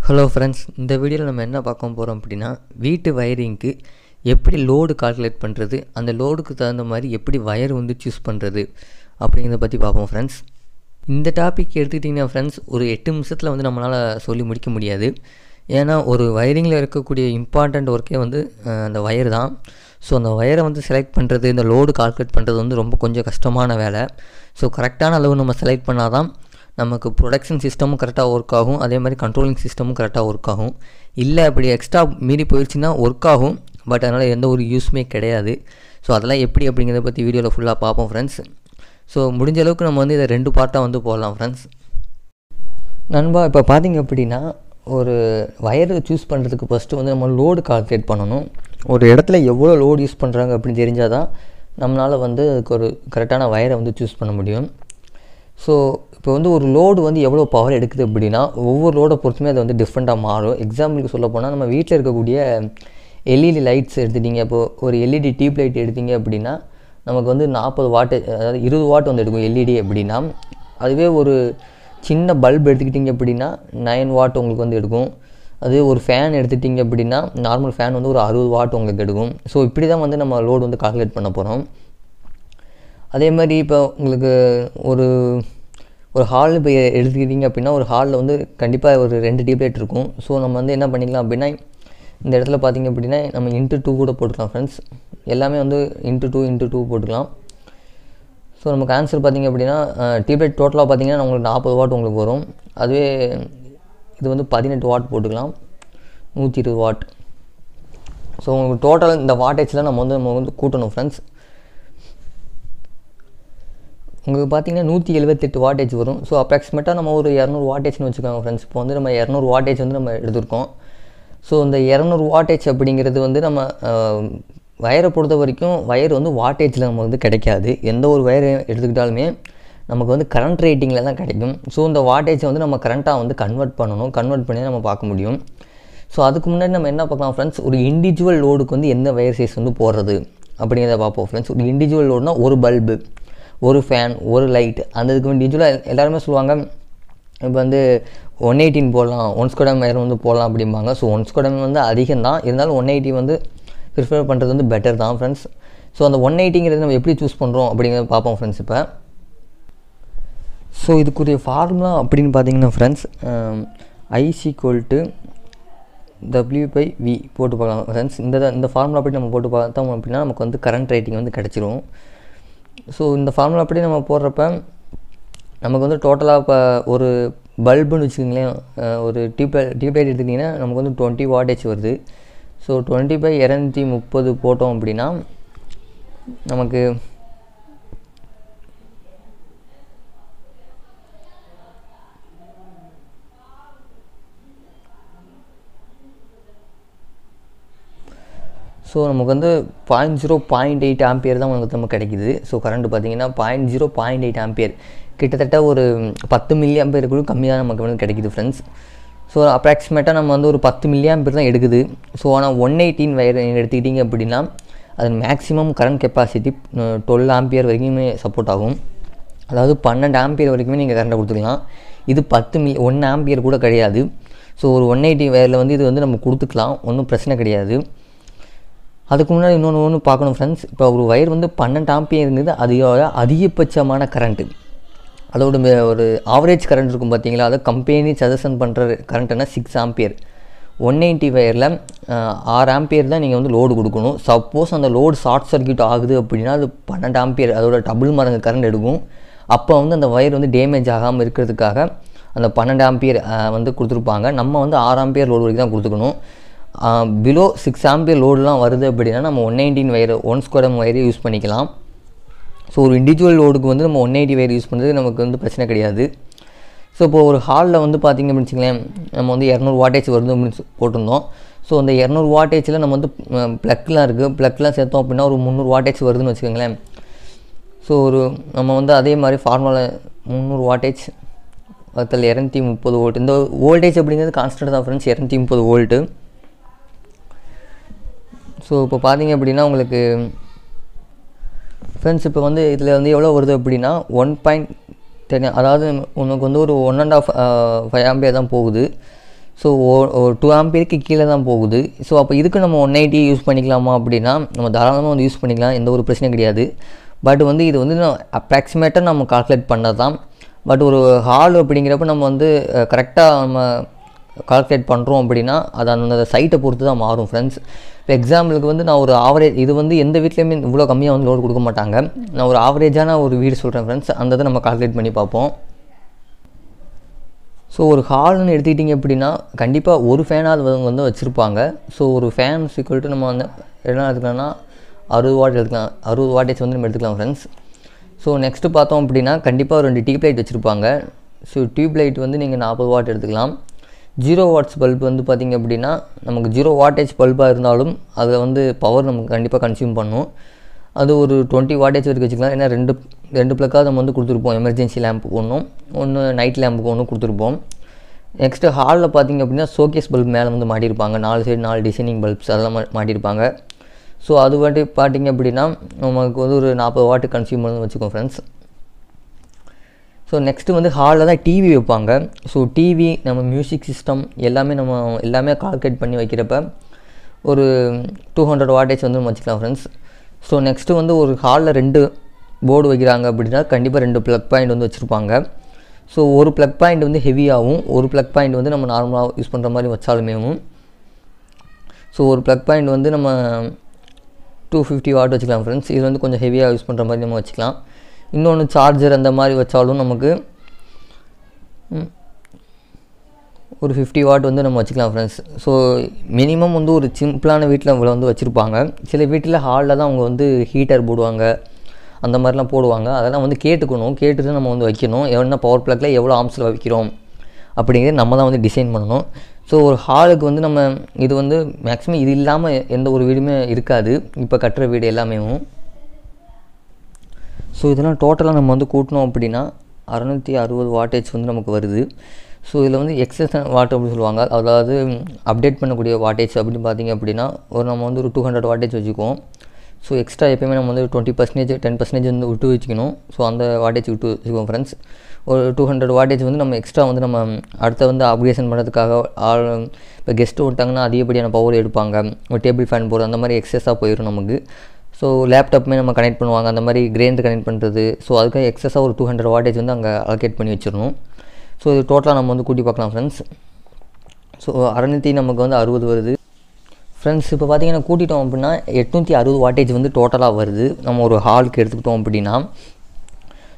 Hello friends, இந்த வீடியோவில் நம்ம என்ன பார்க்க போகிறோம் அப்படின்னா, வீட்டு வயரிங்க்கு எப்படி லோடு கால்குலேட் பண்ணுறது, அந்த லோடுக்கு தகுந்த மாதிரி எப்படி வயர் வந்து சூஸ் பண்ணுறது அப்படிங்கிறத பற்றி பார்ப்போம் ஃப்ரெண்ட்ஸ். இந்த டாபிக் எடுத்துக்கிட்டிங்கன்னா ஃப்ரெண்ட்ஸ், ஒரு 8 நிமிஷத்தில் வந்து நம்மளால் சொல்லி முடிக்க முடியாது. ஏன்னா ஒரு வயரிங்கில் இருக்கக்கூடிய இம்பார்ட்டண்ட் ஒர்க்கே வந்து அந்த வயர் தான். ஸோ அந்த வயரை வந்து செலக்ட் பண்ணுறது, இந்த லோடு கால்குலேட் பண்ணுறது வந்து ரொம்ப கொஞ்சம் கஷ்டமான வேலை. ஸோ கரெக்டான அளவு நம்ம செலக்ட் பண்ணால் தான் நமக்கு ப்ரொடக்ஷன் சிஸ்டமும் கரெக்டாக ஒர்க் ஆகும், அதே மாதிரி கண்ட்ரோலிங் சிஸ்டமும் கரெக்டாக ஒர்க் ஆகும். இல்லை அப்படி எக்ஸ்ட்ரா மீறி போயிடுச்சுன்னா ஒர்க் ஆகும், பட் அதனால் எந்த ஒரு யூஸுமே கிடையாது. ஸோ அதெல்லாம் எப்படி அப்படிங்கிறத பற்றி வீடியோவில் ஃபுல்லாக பார்ப்போம் ஃப்ரெண்ட்ஸ். ஸோ முடிஞ்ச அளவுக்கு நம்ம வந்து இதை 2 பார்ட்டாக வந்து போடலாம் ஃப்ரெண்ட்ஸ். நண்பா, இப்போ பார்த்திங்க அப்படின்னா ஒரு வயர் சூஸ் பண்ணுறதுக்கு ஃபஸ்ட்டு வந்து நம்ம லோடு கால்குலேட் பண்ணணும். ஒரு இடத்துல எவ்வளோ லோடு யூஸ் பண்ணுறாங்க அப்படின்னு தெரிஞ்சால் தான் நம்மளால் வந்து அதுக்கு ஒரு கரெக்டான வயரை வந்து சூஸ் பண்ண முடியும். ஸோ இப்போ வந்து ஒரு லோடு வந்து எவ்வளோ பவர் எடுக்குது அப்படின்னா, ஒவ்வொரு லோடை பொறுத்துமே அது வந்து டிஃப்ரெண்ட்டாக மாறும். எக்ஸாம்பிளுக்கு சொல்ல போனால், நம்ம வீட்டில் இருக்கக்கூடிய எல்இடி லைட்ஸ் எடுத்துட்டிங்க, இப்போது ஒரு எல்இடி டியூப் லைட் எடுத்திங்க அப்படின்னா நமக்கு வந்து 40 வாட், அதாவது 20 வாட் வந்து எடுக்கும் எல்இடி அப்படின்னா. அதுவே ஒரு சின்ன பல்ப் எடுத்துக்கிட்டிங்க அப்படின்னா 9 வாட் உங்களுக்கு வந்து எடுக்கும். அது ஒரு ஃபேன் எடுத்துட்டிங்க அப்படின்னா, நார்மல் ஃபேன் வந்து ஒரு 60 வாட் உங்களுக்கு எடுக்கும். ஸோ இப்படி தான் வந்து நம்ம லோடு வந்து கால்குலேட் பண்ண போகிறோம். அதே மாதிரி இப்போ உங்களுக்கு ஒரு ஹால் இப்போ எடுத்துக்கிட்டிங்க அப்படின்னா, ஒரு ஹாலில் வந்து கண்டிப்பாக ஒரு 2 டியூப் லைட் இருக்கும். ஸோ நம்ம வந்து என்ன பண்ணிக்கலாம் அப்படின்னா, இந்த இடத்துல பார்த்திங்க அப்படின்னா நம்ம ×2 கூட போட்டுக்கலாம் ஃப்ரெண்ட்ஸ். எல்லாமே வந்து ×2 போட்டுக்கலாம். ஸோ நமக்கு ஆன்சர் பார்த்திங்க அப்படின்னா, டியூப் லைட் டோட்டலாக பார்த்திங்கன்னா உங்களுக்கு 40 வாட் உங்களுக்கு வரும். அதுவே இது வந்து 18 வாட் போட்டுக்கலாம், 120 வாட். ஸோ உங்களுக்கு டோட்டல் இந்த வாட்டேஜில் நம்ம வந்து கூட்டணும் ஃப்ரெண்ட்ஸ். உங்களுக்கு பார்த்திங்கன்னா 178 வாட்டேஜ் வரும். ஸோ அப்ராக்சிமேட்டாக நம்ம ஒரு 200 வாட்டேஜ்னு வச்சுக்கோங்க ஃப்ரெண்ட்ஸ். இப்போ வந்து நம்ம 200 வாட்டேஜ் வந்து நம்ம எடுத்திருக்கோம். ஸோ இந்த 200 வாட்டேஜ் அப்படிங்கிறது வந்து நம்ம வயரை பொறுத்த வரைக்கும் வயர் வந்து வாட்டேஜில் நம்ம வந்து கிடைக்காது. எந்த ஒரு வயரை எடுத்துக்கிட்டாலுமே நமக்கு வந்து கரண்ட் ரேட்டிங்கில் தான் கிடைக்கும். ஸோ இந்த வாட்டேஜை வந்து நம்ம கரண்ட்டாக வந்து கன்வெர்ட் பண்ணி நம்ம பார்க்க முடியும். ஸோ அதுக்கு முன்னாடி நம்ம என்ன பார்க்கலாம் ஃப்ரெண்ட்ஸ், ஒரு இண்டிவிஜுவல் லோடுக்கு வந்து எந்த வயர் சைஸ் வந்து போடுறது அப்படிங்கிறத பார்ப்போம் ஃப்ரெண்ட்ஸ். ஒரு இண்டிவிஜுவல் லோடுனா ஒரு பல்பு, ஒரு ஃபேன், ஒரு லைட், அந்த இதுக்கு இண்டிவிஜுவலாக எல்லாருமே சொல்லுவாங்க இப்போ வந்து 118 போடலாம், 1/2 வயர் வந்து போடலாம் அப்படிம்பாங்க. ஸோ 1/2 வந்து அதிகம் தான், இருந்தாலும் 180 வந்து ப்ரிஃபர் பண்ணுறது வந்து பெட்டர் தான் ஃப்ரெண்ட்ஸ். ஸோ அந்த 180ங்கிறது நம்ம எப்படி சூஸ் பண்ணுறோம் அப்படிங்கிறத பார்ப்போம் ஃப்ரெண்ட்ஸ். இப்போ ஸோ இதுக்குரிய ஃபார்முலா அப்படின்னு பார்த்தீங்கன்னா ஃப்ரெண்ட்ஸ், I=W/V போட்டு பார்க்கலாம் ஃப்ரெண்ட்ஸ். இந்த ஃபார்முலா அப்படி நம்ம போட்டு பார்த்தோம் அப்படின்னா நமக்கு வந்து கரண்ட் ரேட்டிங் வந்து கிடச்சிரும். ஸோ இந்த ஃபார்முலா அப்படி நம்ம போடுறப்ப நமக்கு வந்து டோட்டலாக இப்போ ஒரு பல்புன்னு வச்சுக்கிங்களேன், ஒரு டியூப் லைட் எடுத்துக்கிட்டிங்கன்னா நமக்கு வந்து 20 வாட்டேஜ் வருது. ஸோ 20/230 போட்டோம் அப்படின்னா நமக்கு வந்து 0.8 ஆம்பியர் தான் நமக்கு கிடைக்குது. ஸோ கரண்ட் பார்த்திங்கன்னா 0.8 ஆம்பியர், கிட்டத்தட்ட ஒரு 10 மில்லி ஆம்பியர் கூட கம்மியாக நமக்கு வந்து கிடைக்குது ஃப்ரெண்ட்ஸ். ஸோ அப்ராக்சிமேட்டாக நம்ம வந்து ஒரு 10 மில்லி ஆம்பியர் தான் எடுக்குது. ஸோ ஆனால் 118 வயர் எடுத்துக்கிட்டிங்க அப்படின்னா அது மேக்ஸிமம் கரண்ட் கெப்பாசிட்டி 12 ஆம்பியர் வரைக்குமே சப்போர்ட் ஆகும். அதாவது 12 ஆம்பியர் வரைக்குமே நீங்கள் கரண்ட்டை கொடுத்துக்கலாம். இது 1 ஆம்பியர் கூட கிடையாது. ஸோ ஒரு 180 வயரில் வந்து இது வந்து நம்ம கொடுத்துக்கலாம், ஒன்றும் பிரச்சனை கிடையாது. அதுக்கு முன்னாடி இன்னொன்று பார்க்கணும் ஃப்ரெண்ட்ஸ். இப்போ ஒரு வயர் வந்து 12 ஆம்பியர் இருந்தது, அதோட அதிகபட்சமான கரண்ட்டு, அதோட ஒரு ஆவரேஜ் கரண்ட் இருக்கும் பார்த்தீங்களா, அதை கம்பெனி சஜஷன் பண்ணுற கரண்ட்டுனா 6 ஆம்பியர். 180 வயரில் 6 ஆம்பியர் தான் நீங்கள் வந்து லோடு கொடுக்கணும். சப்போஸ் அந்த லோடு ஷார்ட் சர்க்யூட் ஆகுது அப்படின்னா அது 12 ஆம்பியர், அதோட டபுள் மடங்கு கரண்ட் எடுக்கும். அப்போ வந்து அந்த வயர் வந்து டேமேஜ் ஆகாமல் இருக்கிறதுக்காக அந்த 12 ஆம்பியர் வந்து கொடுத்துருப்பாங்க. நம்ம வந்து 6 ஆம்பியர் லோடு வரைக்கும் தான் கொடுத்துக்கணும். பிலோ 6 ஆம்பியர் லோடுலாம் வருது அப்படின்னா நம்ம 119 வயர் 1/2 வயரை யூஸ் பண்ணிக்கலாம். ஸோ ஒரு இண்டிவிஜுவல் லோடுக்கு வந்து நம்ம 180 வயர் யூஸ் பண்ணுறது நமக்கு வந்து பிரச்சனை கிடையாது. ஸோ இப்போது ஒரு ஹாலில் வந்து பார்த்திங்க அப்படின்னு வச்சுங்களேன், நம்ம வந்து 200 வாட்டேஜ் வருது அப்படின்னு போட்டிருந்தோம். ஸோ அந்த 200 வாட்டேஜில் நம்ம வந்து ப்ளக்லாம் இருக்குது, ப்ளக்லாம் சேர்த்தோம் அப்படின்னா ஒரு 300 வாட்டேஜ் வருதுன்னு வச்சுக்கோங்களேன். ஸோ நம்ம வந்து அதே மாதிரி ஃபார்முலா 300 வாட்டேஜ் அதில் 230 வோல்ட். இந்த வோல்டேஜ் அப்படிங்கிறது கான்ஸ்டன்ட் தான் ஃப்ரெண்ட்ஸ், 230 வோல்ட்டு. ஸோ இப்போ பார்த்திங்க அப்படின்னா உங்களுக்கு ஃப்ரெண்ட்ஸ் இப்போ வந்து இதில் வந்து எவ்வளோ வருது அப்படின்னா 1.10, அதாவது உனக்கு வந்து ஒரு 1.5 ஆம்பியர் தான் போகுது. ஸோ ஒரு 2 ஆம்பியருக்கு கீழே தான் போகுது. ஸோ அப்போ இதுக்கு நம்ம 180 யூஸ் பண்ணிக்கலாமா அப்படின்னா நம்ம தாராளமாக வந்து யூஸ் பண்ணிக்கலாம், எந்த ஒரு பிரச்சனையும் கிடையாது. பட் வந்து இது வந்து அப்ராக்சிமேட்டாக நம்ம கால்குலேட் பண்ணது தான். பட் ஒரு ஹால் அப்படிங்கிறப்ப நம்ம வந்து கரெக்டாக நம்ம கால்குலேட் பண்ணுறோம் அப்படின்னா அது அந்த சைட்டை பொறுத்து தான் மாறும் ஃப்ரெண்ட்ஸ். இப்போ எக்ஸாம்பிளுக்கு வந்து நான் ஒரு ஆவரேஜ், இது வந்து எந்த வீட்லேயுமே இவ்வளோ கம்மியாக வந்து லோடு கொடுக்க மாட்டாங்க. நான் ஒரு ஆவரேஜான ஒரு வீடு சொல்கிறேன் ஃப்ரெண்ட்ஸ், அந்த இதை நம்ம கால்குலேட் பண்ணி பார்ப்போம். ஸோ ஒரு ஹால்னு எடுத்துக்கிட்டிங்க அப்படின்னா கண்டிப்பாக ஒரு ஃபேனாவது வந்து வச்சுருப்பாங்க. ஸோ ஒரு ஃபேன் சீக்கிரம் நம்ம வந்து என்ன எடுத்துக்கலாம்னா 60 வாட் எடுத்துக்கலாம், 60 வாட்டேஜ் வந்து நம்ம எடுத்துக்கலாம் ஃப்ரெண்ட்ஸ். ஸோ நெக்ஸ்ட்டு பார்த்தோம் அப்படின்னா கண்டிப்பாக 2 டியூப் லைட் வச்சுருப்பாங்க. ஸோ டியூப் லைட் வந்து நீங்கள் 40 வாட் எடுத்துக்கலாம். 0 வாட்ஸ் பல்ப் வந்து பார்த்திங்க அப்படின்னா நமக்கு 0 வாட்டேஜ் பல்பாக இருந்தாலும் அதில் வந்து பவர் நமக்கு கண்டிப்பாக கன்சியூம் பண்ணும். அது ஒரு 20 வாட்டேஜ் வரைக்கும் வச்சுக்கலாம். ஏன்னா ரெண்டு ப்ளக்காக நம்ம வந்து கொடுத்துருப்போம், எமர்ஜென்சி லேம்புக்கு ஒன்று நைட் லேம்புக்கு ஒன்று கொடுத்துருப்போம். நெக்ஸ்ட்டு ஹாலில் பார்த்திங்க அப்படின்னா ஷோகேஸ் பல்ப் மேலே வந்து மாட்டியிருப்பாங்க, 4 சைடு 4 டிசைனிங் பல்ப்ஸ் அதெல்லாம் மாட்டியிருப்பாங்க. ஸோ அது பார்த்திங்க அப்படின்னா நமக்கு வந்து ஒரு 40 வாட்டு கன்சியூம் பண்ணி வச்சுக்கோம் ஃப்ரெண்ட்ஸ். ஸோ நெக்ஸ்ட்டு வந்து ஹாலில் தான் டிவி வைப்பாங்க. ஸோ டிவி நம்ம மியூசிக் சிஸ்டம் எல்லாமே கால்குலேட் பண்ணி வைக்கிறப்ப ஒரு 200 வாட்டேஜ் வந்து நம்ம வச்சுக்கலாம் ஃப்ரெண்ட்ஸ். ஸோ நெக்ஸ்ட்டு வந்து ஒரு ஹாலில் 2 போர்டு வைக்கிறாங்க அப்படின்னா கண்டிப்பாக 2 ப்ளக் பாயிண்ட் வந்து வச்சுருப்பாங்க. ஸோ ஒரு ப்ளக் பாயிண்ட் வந்து ஹெவியாகவும் ஒரு ப்ளக் பாயிண்ட் வந்து நம்ம நார்மலாக யூஸ் பண்ணுற மாதிரி வச்சாலுமேவும். ஸோ ஒரு ப்ளக் பாயிண்ட் வந்து நம்ம 250 வாட் வச்சுக்கலாம் ஃப்ரெண்ட்ஸ். இது வந்து கொஞ்சம் ஹெவியாக யூஸ் பண்ணுற மாதிரி நம்ம வச்சுக்கலாம். இன்னொன்று சார்ஜர் அந்த மாதிரி வச்சாலும் நமக்கு ஒரு 50 வாட் வந்து நம்ம வச்சுக்கலாம் ஃப்ரெண்ட்ஸ். ஸோ மினிமம் வந்து ஒரு சிம்பிளான வீட்டில் இவ்வளோ வந்து வச்சுருப்பாங்க. சில வீட்டில் ஹாலில் தான் அவங்க வந்து ஹீட்டர் போடுவாங்க, அந்த மாதிரிலாம் போடுவாங்க. அதெல்லாம் வந்து கேட்டுட்டு நம்ம வந்து வைக்கணும். எவ்வளோ பவர் ப்ளக்கில் எவ்வளோ ஆம்ஸில் வைக்கிறோம் அப்படிங்கிறது நம்ம தான் வந்து டிசைன் பண்ணணும். ஸோ ஒரு ஹாலுக்கு வந்து நம்ம இது வந்து மேக்ஸிமம் இது இல்லாமல் எந்த ஒரு வீடுமே இருக்காது, இப்போ கட்டுற வீடு எல்லாமே. ஸோ இதெல்லாம் டோட்டலாக நம்ம வந்து கூட்டணும் அப்படின்னா 660 வாட்டேஜ் வந்து நமக்கு வருது. ஸோ இதில் வந்து எக்ஸஸ் வாட் அப்படின்னு சொல்லுவாங்க, அதாவது அப்டேட் பண்ணக்கூடிய வாட்டேஜ் அப்படின்னு பார்த்திங்க அப்படின்னா நம்ம வந்து ஒரு 200 வாட்டேஜ் வச்சுக்குவோம். ஸோ எக்ஸ்ட்ரா எப்போயுமே நம்ம வந்து 20% 10% வந்து விட்டு வச்சுக்கணும். ஸோ அந்த வாட்டேஜ் விட்டு வச்சுக்குவோம் ஃப்ரெண்ட்ஸ். ஒரு 200 வாட்டேஜ் வந்து நம்ம எக்ஸ்ட்ரா வந்து நம்ம அடுத்த வந்து அப்கிரேஷன் பண்ணுறதுக்காக இப்போ கெஸ்ட்டு விட்டாங்கன்னா அதிகப்படியான பவர் எடுப்பாங்க, ஒரு டேபிள் ஃபேன் போடுறது அந்த மாதிரி எக்ஸஸாக போயிடும் நமக்கு. ஸோ லேப்டாப்புமே நம்ம கனெக்ட் பண்ணுவாங்க, அந்த மாதிரி கிரைண்டர் கனெக்ட் பண்ணுறது. ஸோ அதுக்காக எக்ஸஸாக ஒரு 200 வாட்டேஜ் வந்து அங்கே அலோகேட் பண்ணி வச்சிடணும். ஸோ இது டோட்டலாக நம்ம வந்து கூட்டி பார்க்கலாம் ஃப்ரெண்ட்ஸ். ஸோ 600 நமக்கு வந்து 60 வருது ஃப்ரெண்ட்ஸ். இப்போ பார்த்திங்கன்னா கூட்டிட்டோம் அப்படின்னா 860 வாட்டேஜ் வந்து டோட்டலாக வருது நம்ம ஒரு ஹாலுக்கு எடுத்துக்கிட்டோம் அப்படின்னா.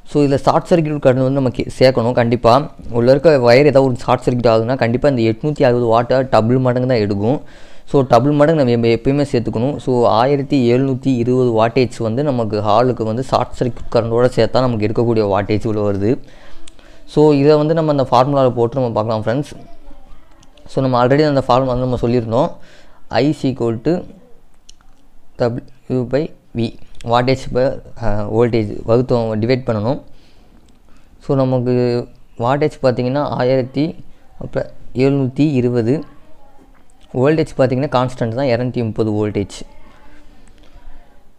ஸோ இதில் ஷார்ட் சர்க்யூட் கரண்ட் வந்து நம்ம சேர்க்கணும். கண்டிப்பாக உள்ள இருக்க வயர் ஏதாவது ஒரு ஷார்ட் சர்க்யூட் ஆகுதுன்னா கண்டிப்பாக இந்த 860 வாட்டை டபுள் மடங்கு தான் எடுக்கும். ஸோ டபுள் மடங்கு நம்ம எப்பயுமே சேர்த்துக்கணும். ஸோ 1720 வாட்டேஜ் வந்து நமக்கு ஹாலுக்கு வந்து ஷார்ட் சர்க்யூட் கரண்டோடு சேர்த்தா நமக்கு எடுக்கக்கூடிய வாட்டேஜ் இவ்வளோ வருது. ஸோ இதை வந்து நம்ம அந்த ஃபார்முலாவில் போட்டு நம்ம பார்க்கலாம் ஃப்ரெண்ட்ஸ். ஸோ நம்ம ஆல்ரெடி அந்த ஃபார்முலா வந்து நம்ம சொல்லியிருந்தோம், I = W/V wattage per voltage வகுத்தோம் டிவைட் பண்ணணும். ஸோ நமக்கு வாட்டேஜ் பார்த்திங்கன்னா 1720, வோல்டேஜ் பார்த்திங்கன்னா கான்ஸ்டன்ட் தான் 230 வோல்டேஜ்.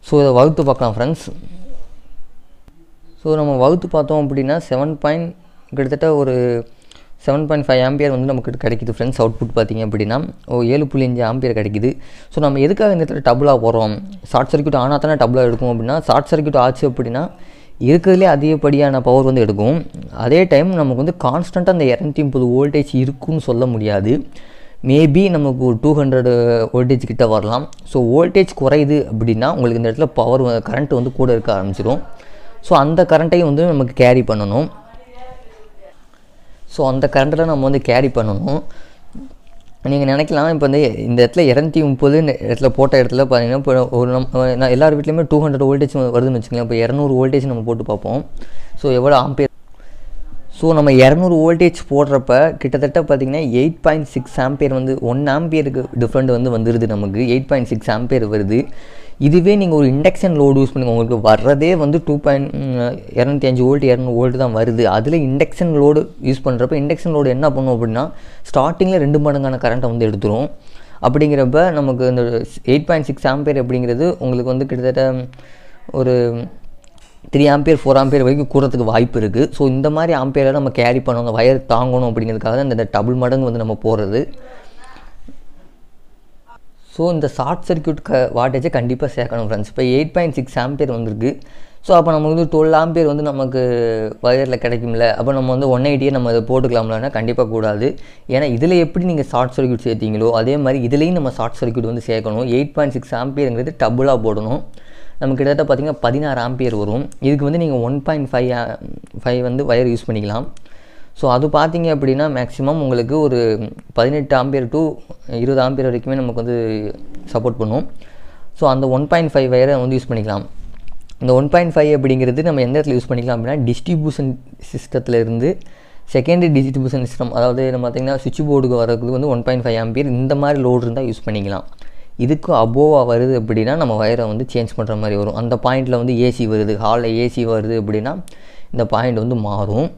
ஸோ இதை வகுத்து பார்க்கலாம் ஃப்ரெண்ட்ஸ். ஸோ நம்ம வகுத்து பார்த்தோம் அப்படின்னா கிட்டத்தட்ட ஒரு 7.5 ஆம்பியர் வந்து நமக்கு கிடைக்குது ஃப்ரெண்ட்ஸ். அவுட்புட் பார்த்திங்க அப்படின்னா 7.5 ஆம்பியர் கிடைக்குது. ஸோ நம்ம எதுக்காக இந்த இடத்துல டபுளாக போகிறோம், ஷார்ட் சர்க்யூட் ஆனால் தானே டபுளாக எடுக்கும் அப்படின்னா, ஷார்ட் சர்க்யூட் ஆச்சு அப்படின்னா இருக்கிறதுலே அதிகப்படியான பவர் வந்து எடுக்கும். அதே டைம் நமக்கு வந்து கான்ஸ்டண்ட்டாக அந்த 230 வோல்டேஜ் இருக்குன்னு சொல்ல முடியாது. மேபி நமக்கு ஒரு 200 வோல்டேஜ் கிட்ட வரலாம். ஸோ வோல்டேஜ் குறையுது அப்படின்னா உங்களுக்கு இந்த இடத்துல கரண்ட் வந்து கூட இருக்க ஆரம்பிச்சிடும். ஸோ அந்த கரண்ட்டையும் வந்து நமக்கு கேரி பண்ணணும். ஸோ அந்த கரண்ட்டில் நம்ம வந்து கேரி பண்ணணும். நீங்கள் நினைக்கலாம் இப்போ வந்து இந்த இடத்துல 230 இடத்துல போட்ட இடத்துல பார்த்தீங்கன்னா இப்போ நான் எல்லார் வீட்லேயுமே 200 வோல்டேஜ் வருதுன்னு வச்சுக்கலாம். இப்போ 200 வோல்டேஜ் நம்ம போட்டு பார்ப்போம். ஸோ எவ்வளோ ஆம்பியர். ஸோ நம்ம 200 வோல்டேஜ் போடுறப்ப கிட்டத்தட்ட பார்த்திங்கன்னா 8.6 ஆம்பியர் வந்து 1 ஆம்பியருக்கு டிஃப்ரெண்ட் வந்து வந்துடுது நமக்கு. 8.6 ஆம்பியர் வருது. இதுவே நீங்கள் ஒரு இண்டக்ஷன் லோடு யூஸ் பண்ணி உங்களுக்கு வர்றதே வந்து 205 வோல்ட் 200 வோல்ட் தான் வருது. அதில் இண்டக்ஷன் லோடு யூஸ் பண்ணுறப்ப இண்டக்ஷன் லோடு என்ன பண்ணும் அப்படின்னா ஸ்டார்டிங்கில் 2 மடங்கான கரண்ட்டை வந்து எடுத்துரும். அப்படிங்கிறப்ப நமக்கு இந்த 8.6 ஆம்பியர் அப்படிங்கிறது உங்களுக்கு வந்து கிட்டத்தட்ட ஒரு 3 ஆம்பியர் 4 ஆம்பியர் வரைக்கும் கூறதுக்கு வாய்ப்பு இருக்குது. ஸோ இந்த மாதிரி ஆம்பியரில் நம்ம கேரி பண்ணணும், வயர் தாங்கணும் அப்படிங்கிறதுக்காக தான் இந்த டபுள் மடங்கு வந்து நம்ம போடுறது. ஸோ இந்த ஷார்ட் சர்க்யூட் வாட்டேஜை கண்டிப்பாக சேர்க்கணும் ஃப்ரெண்ட்ஸ். இப்போ 8.6 ஆம்பியர் வந்திருக்கு. ஸோ அப்போ நமக்கு வந்து 12 ஆம்பியர் வந்து நமக்கு வயரில் கிடைக்கும்ல, அப்போ நம்ம வந்து 180 நம்ம அதை போட்டுக்கலாம்லன்னா கண்டிப்பாக கூடாது. ஏன்னா இதில் எப்படி நீங்கள் ஷார்ட் சர்க்யூட் சேர்த்தீங்களோ அதே மாதிரி இதுலேயும் நம்ம ஷார்ட் சர்க்யூட் வந்து சேர்க்கணும். 8.6 ஆம்பியருங்கிறது டபுளாக போடணும். நமக்கு கிட்டத்தட்ட பார்த்திங்கன்னா 16 ஆம்பியர் வரும். இதுக்கு வந்து நீங்கள் 1.5 வந்து வயர் யூஸ் பண்ணிக்கலாம். ஸோ அது பார்த்திங்க அப்படின்னா மேக்ஸிமம் உங்களுக்கு ஒரு 18 ஆம்பியர் டு 20 ஆம்பியர் வரைக்குமே நமக்கு வந்து சப்போர்ட் பண்ணும். ஸோ அந்த 1.5 வயரை வந்து யூஸ் பண்ணிக்கலாம். இந்த 1.5 அப்படிங்கிறது நம்ம எந்த இடத்துல யூஸ் பண்ணிக்கலாம் அப்படின்னா டிஸ்ட்ரிபியூஷன் சிஸ்டத்தில் இருந்து செகண்டரி டிஸ்ட்ரிபியூஷன் சிஸ்டம், அதாவது நம்ம பார்த்திங்கன்னா சுவிட்ச் போர்டுக்கு வரதுக்கு வந்து 1.5 ஆம்பியர் இந்த மாதிரி லோடு இருந்தால் யூஸ் பண்ணிக்கலாம். இதுக்கு அபோவாக வருது அப்படின்னா நம்ம வயரை வந்து சேஞ்ச் பண்ணுற மாதிரி வரும். அந்த பாயிண்டில் வந்து ஏசி வருது, ஹாலில் ஏசி வருது அப்படின்னா இந்த பாயிண்ட் வந்து மாறும்.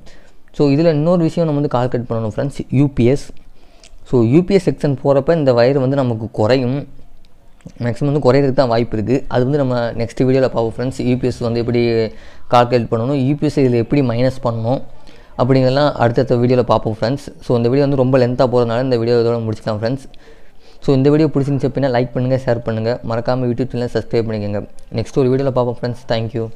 ஸோ இதில் இன்னொரு விஷயம் நம்ம வந்து கால்குலேட் பண்ணணும் friends, UPS. So UPS section போகிறப்ப இந்த வயர் வந்து நமக்கு குறையும், மேக்ஸிமம் வந்து குறையிறதுக்கு தான் வாய்ப்பு இருக்குது. அது வந்து நம்ம நெக்ஸ்ட் வீடியோவில் பார்ப்போம் ஃப்ரெண்ட்ஸ். யூபிஎஸ் வந்து எப்படி கால்குலேட் பண்ணணும், யூபிஎஸ் இதில் எப்படி மைனஸ் பண்ணணும் அப்படிங்கிறதெல்லாம் அடுத்தடுத்த வீடியோவில் பார்ப்போம் ஃப்ரெண்ட்ஸ். ஸோ இந்த வீடியோ வந்து ரொம்ப லென்த்தாக போகிறதுனால இந்த வீடியோ இதோட முடிச்சிக்கலாம் ஃப்ரெண்ட்ஸ். ஸோ இந்த வீடியோ பிடிச்சிருந்துச்சு அப்படின்னா லைக் பண்ணுங்கள், ஷேர் பண்ணுங்கள், மறக்காமல் யூடியூப் சேனலை சப்ஸ்கிரைப் பண்ணிக்கோங்க. நெக்ஸ்ட் ஒரு வீடியோவில் பார்ப்போம் ஃப்ரெண்ட்ஸ். தேங்க்யூ.